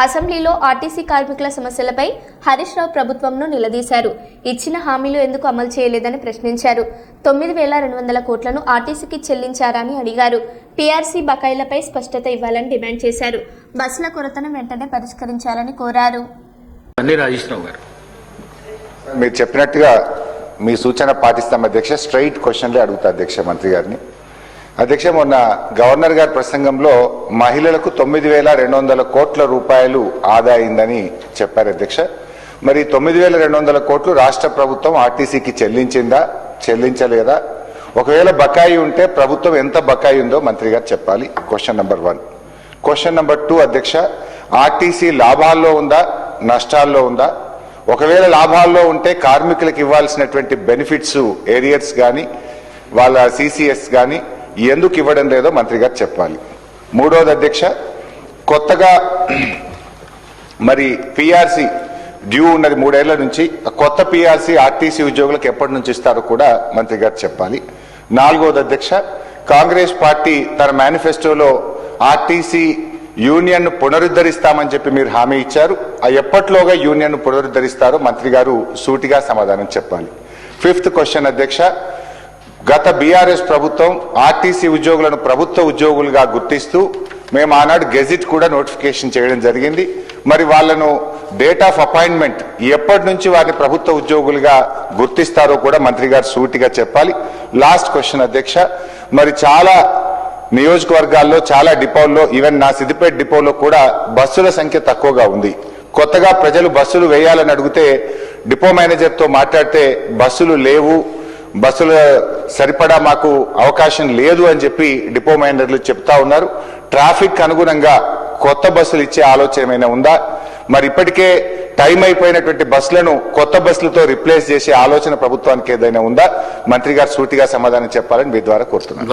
అసెంబ్లీలో ఆర్టీసీ కార్మికుల సమస్యలపై హరీష్ రావు ప్రభుత్వంను నిలదీశారు. ఇచ్చిన హామీలు ఎందుకు అమలు చేయలేదని ప్రశ్నించారు. 9,200 కోట్లను ఆర్టీసీకి చెల్లించారని అడిగారు. పీఆర్సీ బకాయిలపై స్పష్టత ఇవ్వాలని డిమాండ్ చేశారు. బస్సుల కొరతను వెంటనే పరిష్కరించాలని కోరారు. మీరు చెప్పినట్టుగా మీ సూచన పాటిస్తాం అధ్యక్ష. స్ట్రైట్ క్వశ్చన్లే అడుగుతా అధ్యక్ష మంత్రి గారిని. అధ్యక్ష, మొన్న గవర్నర్ గారి ప్రసంగంలో మహిళలకు 9,200 కోట్ల రూపాయలు ఆదా అయిందని చెప్పారు అధ్యక్ష. మరి 9,200 కోట్లు రాష్ట్ర ప్రభుత్వం ఆర్టీసీకి చెల్లించిందా, చెల్లించలేదా? ఒకవేళ బకాయి ఉంటే ప్రభుత్వం ఎంత బకాయి ఉందో మంత్రి గారు చెప్పాలి. Question number 1. క్వశ్చన్ నెంబర్ 2 అధ్యక్ష, ఆర్టీసీ లాభాల్లో ఉందా, నష్టాల్లో ఉందా? ఒకవేళ లాభాల్లో ఉంటే కార్మికులకు ఇవ్వాల్సినటువంటి బెనిఫిట్స్, ఏరియర్స్ కానీ వాళ్ళ సిసిఎస్ కానీ ఎందుకు ఇవ్వడం లేదో మంత్రి గారు చెప్పాలి. 3వది అధ్యక్ష, కొత్తగా మరి పిఆర్సీ డ్యూ ఉన్నది 3 ఏళ్ల నుంచి. కొత్త పిఆర్సీ ఆర్టీసీ ఉద్యోగులకు ఎప్పటి నుంచి ఇస్తారో కూడా మంత్రి గారు చెప్పాలి. 4వది అధ్యక్ష, కాంగ్రెస్ పార్టీ తన మేనిఫెస్టోలో ఆర్టీసీ యూనియన్ పునరుద్ధరిస్తామని చెప్పి మీరు హామీ ఇచ్చారు. ఎప్పట్లోగా యూనియన్ పునరుద్ధరిస్తారో మంత్రి గారు సూటిగా సమాధానం చెప్పాలి. 5th క్వశ్చన్ అధ్యక్ష, గత బీఆర్ఎస్ ప్రభుత్వం ఆర్టీసీ ఉద్యోగులను ప్రభుత్వ ఉద్యోగులుగా గుర్తిస్తూ మేము ఆనాడు గెజిట్ కూడా నోటిఫికేషన్ చేయడం జరిగింది. మరి వాళ్ళను డేట్ ఆఫ్ అపాయింట్మెంట్ ఎప్పటి నుంచి వారిని ప్రభుత్వ ఉద్యోగులుగా గుర్తిస్తారో కూడా మంత్రి గారు సూటిగా చెప్పాలి. లాస్ట్ క్వశ్చన్ అధ్యక్ష, మరి చాలా నియోజకవర్గాల్లో, చాలా డిపోల్లో, ఈవెన్ నా సిద్దిపేట డిపోలో కూడా బస్సుల సంఖ్య తక్కువగా ఉంది. కొత్తగా ప్రజలు బస్సులు వేయాలని అడిగితే డిపో మేనేజర్తో మాట్లాడితే బస్సులు లేవు, బస్సుల సరిపడా మాకు అవకాశం లేదు అని చెప్పి డిపో మేనేజర్లు చెప్తా ఉన్నారు. ట్రాఫిక్ అనుగుణంగా కొత్త బస్సులు ఇచ్చే ఆలోచన ఏమైనా ఉందా? మరి ఇప్పటికే టైం అయిపోయినటువంటి బస్సులను కొత్త బస్సులతో రిప్లేస్ చేసే ఆలోచన ప్రభుత్వానికి ఏదైనా ఉందా? మంత్రి గారు సూటిగా సమాధానం చెప్పాలని మీ ద్వారా కోరుతున్నాను.